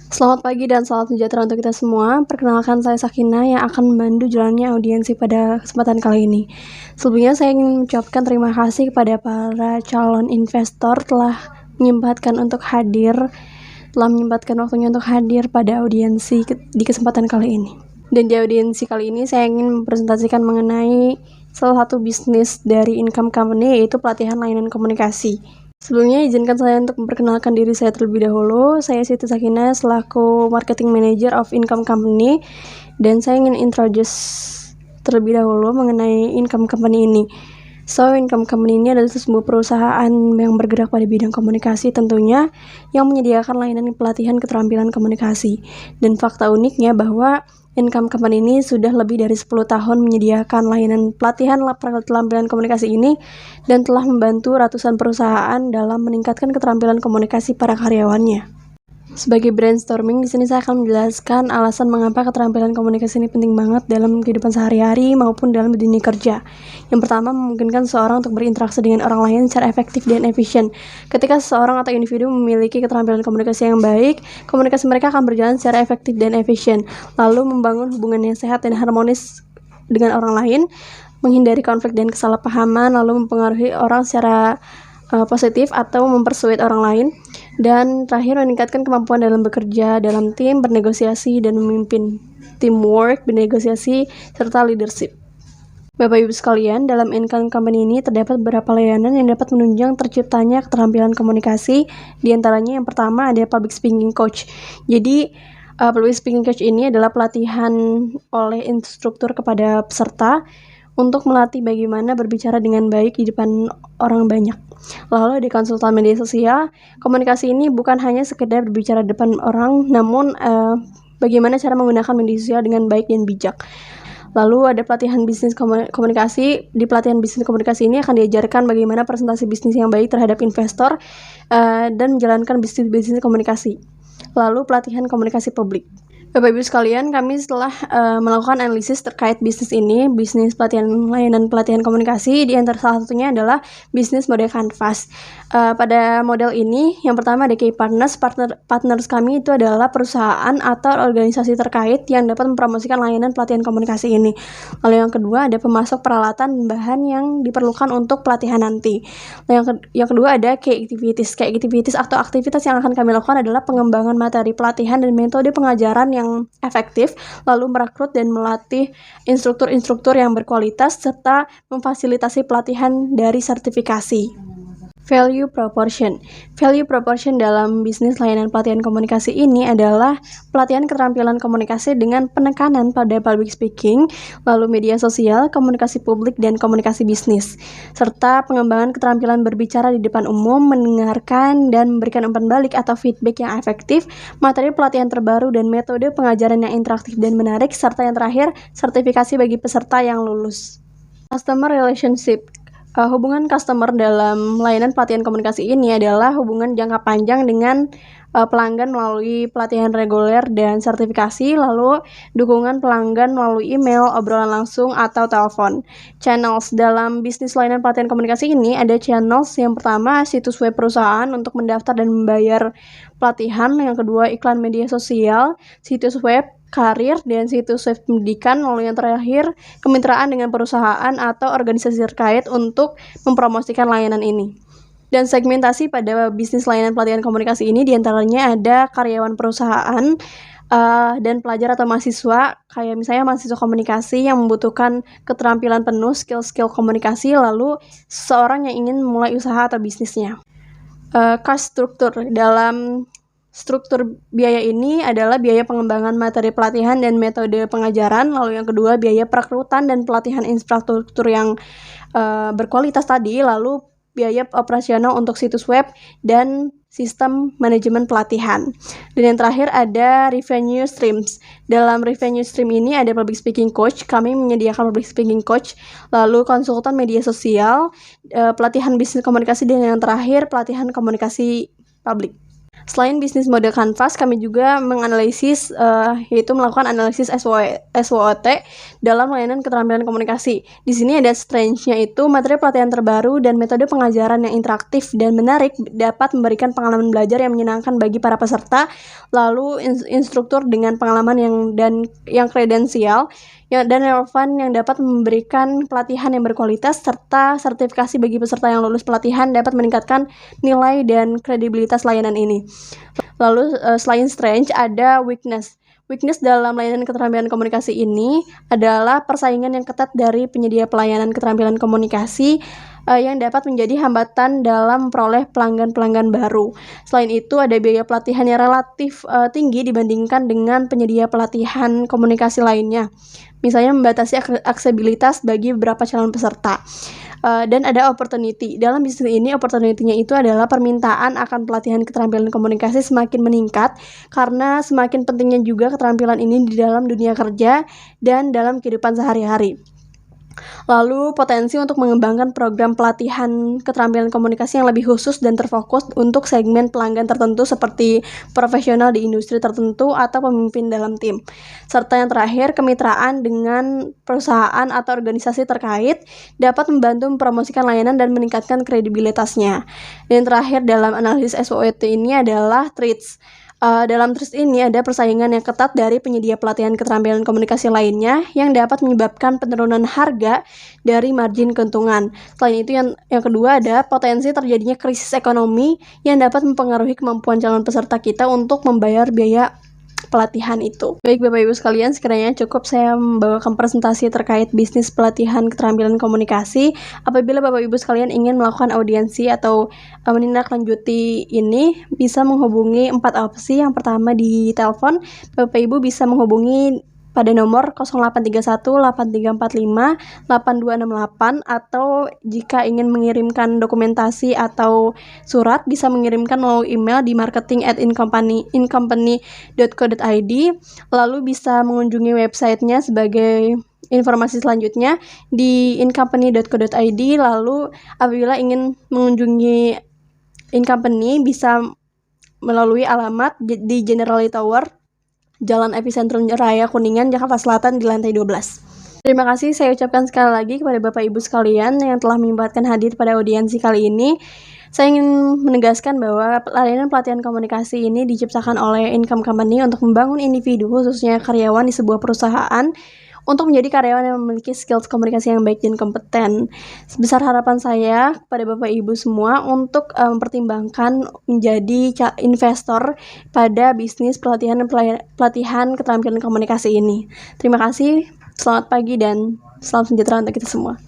Selamat pagi dan salam sejahtera untuk kita semua. Perkenalkan saya Sakina yang akan membantu jalannya audiensi pada kesempatan kali ini. Sebelumnya saya ingin mengucapkan terima kasih kepada para calon investor telah menyempatkan waktunya untuk hadir pada audiensi di kesempatan kali ini. Dan di audiensi kali ini saya ingin mempresentasikan mengenai salah satu bisnis dari income company, yaitu pelatihan layanan komunikasi. Sebelumnya izinkan saya untuk memperkenalkan diri saya terlebih dahulu. Saya Siti Sakina selaku Marketing Manager of Income Company, dan saya ingin introduce terlebih dahulu mengenai Income Company ini. Income Company ini adalah sebuah perusahaan yang bergerak pada bidang komunikasi tentunya, yang menyediakan layanan pelatihan keterampilan komunikasi. Dan fakta uniknya bahwa Income Company ini sudah lebih dari 10 tahun menyediakan layanan pelatihan keterampilan komunikasi ini dan telah membantu ratusan perusahaan dalam meningkatkan keterampilan komunikasi para karyawannya. Sebagai brainstorming, di sini saya akan menjelaskan alasan mengapa keterampilan komunikasi ini penting banget dalam kehidupan sehari-hari maupun dalam dunia kerja. Yang pertama, memungkinkan seseorang untuk berinteraksi dengan orang lain secara efektif dan efisien. Ketika seseorang atau individu memiliki keterampilan komunikasi yang baik, komunikasi mereka akan berjalan secara efektif dan efisien, lalu membangun hubungan yang sehat dan harmonis dengan orang lain, menghindari konflik dan kesalahpahaman, lalu mempengaruhi orang secara positif atau mempersuade orang lain, dan terakhir meningkatkan kemampuan dalam bekerja dalam tim, bernegosiasi dan memimpin, teamwork, bernegosiasi, serta leadership. Bapak Ibu sekalian, dalam Income Company ini terdapat beberapa layanan yang dapat menunjang terciptanya keterampilan komunikasi. Di antaranya yang pertama ada Public Speaking Coach. Jadi Public Speaking Coach ini adalah pelatihan oleh instruktur kepada peserta untuk melatih bagaimana berbicara dengan baik di depan orang banyak. Lalu di konsultan media sosial, komunikasi ini bukan hanya sekedar berbicara di depan orang, namun bagaimana cara menggunakan media sosial dengan baik dan bijak. Lalu ada pelatihan bisnis komunikasi. Di pelatihan bisnis komunikasi ini akan diajarkan bagaimana presentasi bisnis yang baik terhadap investor dan menjalankan bisnis komunikasi. Lalu pelatihan komunikasi publik. Bapak Ibu sekalian, kami setelah melakukan analisis terkait bisnis ini, bisnis layanan pelatihan komunikasi, di antara salah satunya adalah bisnis model Canvas. Pada model ini, yang pertama ada key partners kami itu adalah perusahaan atau organisasi terkait yang dapat mempromosikan layanan pelatihan komunikasi ini. Lalu yang kedua ada pemasok peralatan dan bahan yang diperlukan untuk pelatihan nanti. Lalu yang kedua ada key activities. Key activities atau aktivitas yang akan kami lakukan adalah pengembangan materi pelatihan dan metode pengajaran yang efektif, lalu merekrut dan melatih instruktur-instruktur yang berkualitas, serta memfasilitasi pelatihan dari sertifikasi. Value proportion. Value proportion dalam bisnis layanan pelatihan komunikasi ini adalah pelatihan keterampilan komunikasi dengan penekanan pada public speaking, lalu media sosial, komunikasi publik, dan komunikasi bisnis, serta pengembangan keterampilan berbicara di depan umum, mendengarkan dan memberikan umpan balik atau feedback yang efektif, materi pelatihan terbaru dan metode pengajaran yang interaktif dan menarik, serta yang terakhir, sertifikasi bagi peserta yang lulus. Customer relationship. Hubungan customer dalam layanan pelatihan komunikasi ini adalah hubungan jangka panjang dengan pelanggan melalui pelatihan reguler dan sertifikasi, lalu dukungan pelanggan melalui email, obrolan langsung, atau telepon. Channels dalam bisnis layanan pelatihan komunikasi ini ada channels. Yang pertama, situs web perusahaan untuk mendaftar dan membayar pelatihan. Yang kedua, iklan media sosial, situs web, karir, dan situs web pendidikan. Lalu yang terakhir, kemitraan dengan perusahaan atau organisasi terkait untuk mempromosikan layanan ini. Dan segmentasi pada bisnis layanan pelatihan komunikasi ini diantaranya ada karyawan perusahaan dan pelajar atau mahasiswa, kayak misalnya mahasiswa komunikasi yang membutuhkan keterampilan penuh skill komunikasi, lalu seseorang yang ingin memulai usaha atau bisnisnya. Cost struktur. Dalam struktur biaya ini adalah biaya pengembangan materi pelatihan dan metode pengajaran, lalu yang kedua biaya perekrutan dan pelatihan infrastruktur yang berkualitas tadi, lalu biaya operasional untuk situs web dan sistem manajemen pelatihan. Dan yang terakhir ada revenue streams. Dalam revenue stream ini ada public speaking coach, kami menyediakan public speaking coach, lalu konsultan media sosial, pelatihan bisnis komunikasi, dan yang terakhir pelatihan komunikasi publik. Selain bisnis model Canvas, kami juga menganalisis yaitu melakukan analisis SWOT dalam layanan keterampilan komunikasi. Di sini ada strength-nya itu materi pelatihan terbaru dan metode pengajaran yang interaktif dan menarik dapat memberikan pengalaman belajar yang menyenangkan bagi para peserta. Lalu instruktur dengan pengalaman yang kredensial dan relevan yang dapat memberikan pelatihan yang berkualitas serta sertifikasi bagi peserta yang lulus pelatihan dapat meningkatkan nilai dan kredibilitas layanan ini. Lalu selain strength ada weakness. Weakness dalam layanan keterampilan komunikasi ini adalah persaingan yang ketat dari penyedia pelayanan keterampilan komunikasi yang dapat menjadi hambatan dalam memperoleh pelanggan-pelanggan baru. Selain itu, ada biaya pelatihan yang relatif tinggi dibandingkan dengan penyedia pelatihan komunikasi lainnya. Misalnya membatasi aksesibilitas bagi beberapa calon peserta. Dan ada opportunity. Dalam bisnis ini, opportunity-nya itu adalah permintaan akan pelatihan keterampilan komunikasi semakin meningkat karena semakin pentingnya juga keterampilan ini di dalam dunia kerja dan dalam kehidupan sehari-hari. Lalu potensi untuk mengembangkan program pelatihan keterampilan komunikasi yang lebih khusus dan terfokus untuk segmen pelanggan tertentu seperti profesional di industri tertentu atau pemimpin dalam tim. Serta yang terakhir, kemitraan dengan perusahaan atau organisasi terkait dapat membantu mempromosikan layanan dan meningkatkan kredibilitasnya. Dan terakhir dalam analisis SWOT ini adalah traits. Dalam TRIS ini ada persaingan yang ketat dari penyedia pelatihan keterampilan komunikasi lainnya yang dapat menyebabkan penurunan harga dari margin keuntungan. Selain itu yang kedua ada potensi terjadinya krisis ekonomi yang dapat mempengaruhi kemampuan calon peserta kita untuk membayar biaya pelatihan itu. Baik Bapak Ibu sekalian, sekiranya cukup saya membawakan presentasi terkait bisnis pelatihan keterampilan komunikasi. Apabila Bapak Ibu sekalian ingin melakukan audiensi atau menindaklanjuti ini, bisa menghubungi 4 opsi. Yang pertama di telepon, Bapak Ibu bisa menghubungi pada nomor 0831 8345 8268 atau jika ingin mengirimkan dokumentasi atau surat bisa mengirimkan melalui email di marketing@incompany.co.id. Lalu bisa mengunjungi websitenya sebagai informasi selanjutnya di incompany.co.id. Lalu apabila ingin mengunjungi Incompany bisa melalui alamat di Generali Tower, Jalan Epicentrum Raya Kuningan, Jakarta Selatan di lantai 12. Terima kasih saya ucapkan sekali lagi kepada Bapak Ibu sekalian yang telah menyempatkan hadir pada audiensi kali ini. Saya ingin menegaskan bahwa layanan pelatihan komunikasi ini diciptakan oleh Income Company untuk membangun individu, khususnya karyawan di sebuah perusahaan, untuk menjadi karyawan yang memiliki skills komunikasi yang baik dan kompeten. Sebesar harapan saya kepada Bapak Ibu semua untuk mempertimbangkan menjadi investor pada bisnis pelatihan keterampilan komunikasi ini. Terima kasih, selamat pagi dan salam sejahtera untuk kita semua.